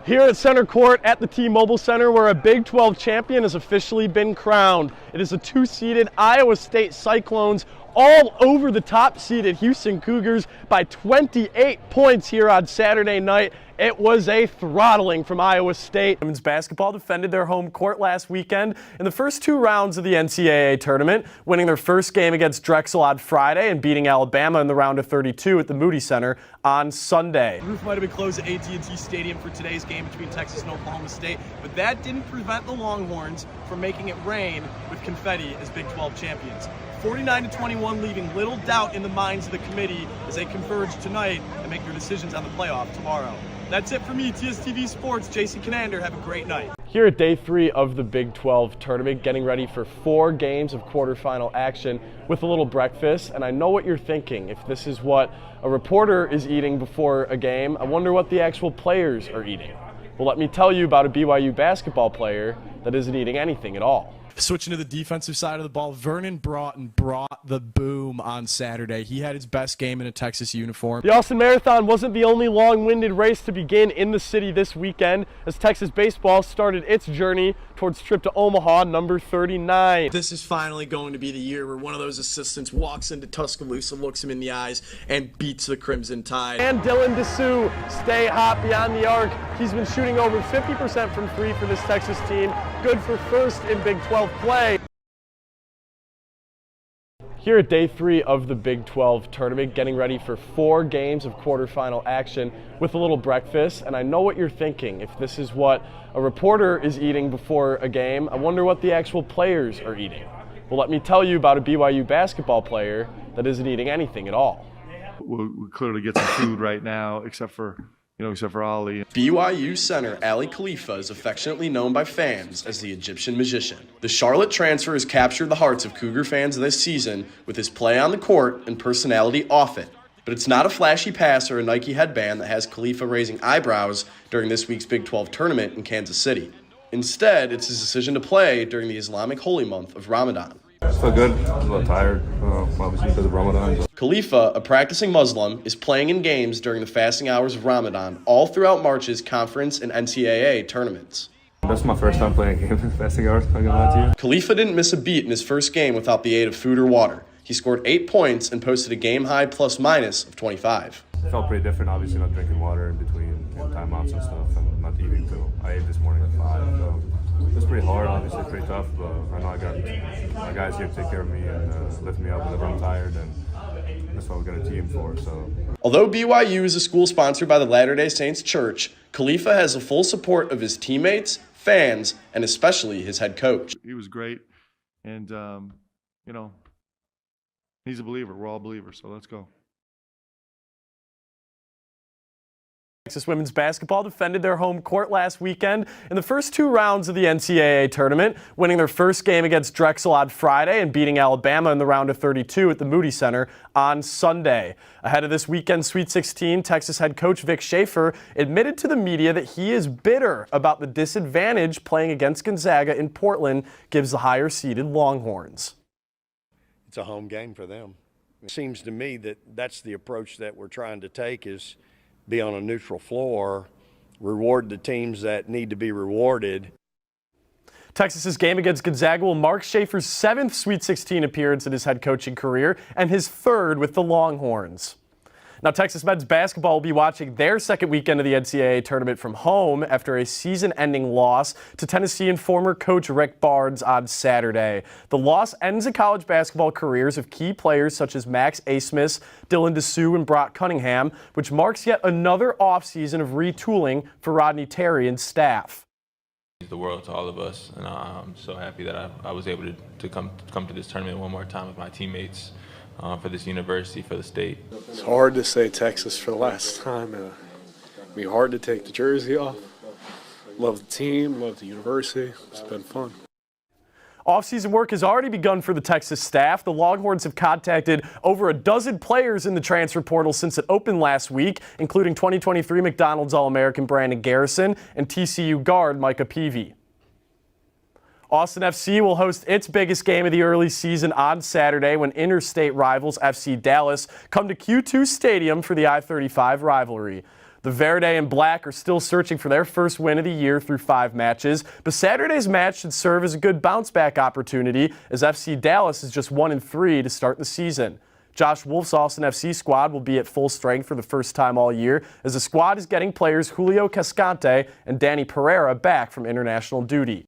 Here at center court at the T-Mobile Center, where a Big 12 champion has officially been crowned. It is the two-seeded Iowa State Cyclones all over the top-seeded Houston Cougars by 28 points here on Saturday night. It was a throttling from Iowa State. Women's basketball defended their home court last weekend in the first two rounds of the NCAA tournament, winning their first game against Drexel on Friday and beating Alabama in the round of 32 at the Moody Center on Sunday. The roof might have been closed at AT&T Stadium for today's game between Texas and Oklahoma State, but that didn't prevent the Longhorns from making it rain with confetti as Big 12 champions. 49-21, leaving little doubt in the minds of the committee as they converge tonight and make their decisions on the playoff tomorrow. That's it for me, TSTV Sports. Jason Kinander, have a great night. Here at day 3 of the Big 12 tournament, getting ready for 4 games of quarterfinal action with a little breakfast. And I know what you're thinking. If this is what a reporter is eating before a game, I wonder what the actual players are eating. Well, let me tell you about a BYU basketball player that isn't eating anything at all. Switching to the defensive side of the ball, Vernon Broughton brought the boom on Saturday. He had his best game in a Texas uniform. The Austin Marathon wasn't the only long-winded race to begin in the city this weekend as Texas baseball started its journey towards trip to Omaha number 39. This is finally going to be the year where one of those assistants walks into Tuscaloosa, looks him in the eyes, and beats the Crimson Tide. And Dylan Dessou, stay hot beyond the arc. He's been shooting over 50% from 3 for this Texas team. Good for first in Big 12 play. Here at day 3 of the Big 12 tournament, getting ready for 4 games of quarterfinal action with a little breakfast. And I know what you're thinking. If this is what a reporter is eating before a game, I wonder what the actual players are eating. Well, let me tell you about a BYU basketball player that isn't eating anything at all. We'll clearly get some food right now, except for Ali. BYU center Ali Khalifa is affectionately known by fans as the Egyptian magician. The Charlotte transfer has captured the hearts of Cougar fans this season with his play on the court and personality off it. But it's not a flashy pass or a Nike headband that has Khalifa raising eyebrows during this week's Big 12 tournament in Kansas City. Instead, it's his decision to play during the Islamic holy month of Ramadan. I feel good. I'm a little tired, obviously because of Ramadan. Khalifa, a practicing Muslim, is playing in games during the fasting hours of Ramadan all throughout March's conference and NCAA tournaments. That's my first time playing a game in fasting hours, I'm not gonna lie to you. Khalifa didn't miss a beat in his first game without the aid of food or water. He scored 8 points and posted a game-high plus-minus of 25. It felt pretty different, obviously not drinking water in between timeouts and stuff, and not eating till I ate this morning at 5. So it's pretty hard, obviously pretty tough, but I know I got my guys here to take care of me and lift me up whenever I'm tired, and that's what we got a team for. So, although BYU is a school sponsored by the Latter-day Saints Church, Khalifa has the full support of his teammates, fans, and especially his head coach. He was great, and he's a believer. We're all believers, so let's go. Texas women's basketball defended their home court last weekend in the first 2 rounds of the NCAA tournament, winning their first game against Drexel on Friday and beating Alabama in the round of 32 at the Moody Center on Sunday. Ahead of this weekend's Sweet 16, Texas head coach Vic Schaefer admitted to the media that he is bitter about the disadvantage playing against Gonzaga in Portland gives the higher-seeded Longhorns. It's a home game for them. It seems to me that that's the approach that we're trying to take, is be on a neutral floor, reward the teams that need to be rewarded. Texas's game against Gonzaga will mark Schaefer's 7th Sweet 16 appearance in his head coaching career and his 3rd with the Longhorns. Now, Texas men's basketball will be watching their second weekend of the NCAA tournament from home after a season-ending loss to Tennessee and former coach Rick Barnes on Saturday. The loss ends the college basketball careers of key players such as Max Abmas, Dylan Dessou, and Brock Cunningham, which marks yet another offseason of retooling for Rodney Terry and staff. It's the world to all of us, and I'm so happy that I was able to come to this tournament one more time with my teammates. For this university, for the state. It's hard to say Texas for the last time. It'd be hard to take the jersey off. Love the team, love the university. It's been fun. Off-season work has already begun for the Texas staff. The Longhorns have contacted over a dozen players in the transfer portal since it opened last week, including 2023 McDonald's All-American Brandon Garrison and TCU guard Micah Peavy. Austin FC will host its biggest game of the early season on Saturday when interstate rivals FC Dallas come to Q2 Stadium for the I-35 rivalry. The Verde and Black are still searching for their first win of the year through 5 matches, but Saturday's match should serve as a good bounce-back opportunity as FC Dallas is just 1-3 to start the season. Josh Wolf's Austin FC squad will be at full strength for the first time all year as the squad is getting players Julio Cascante and Danny Pereira back from international duty.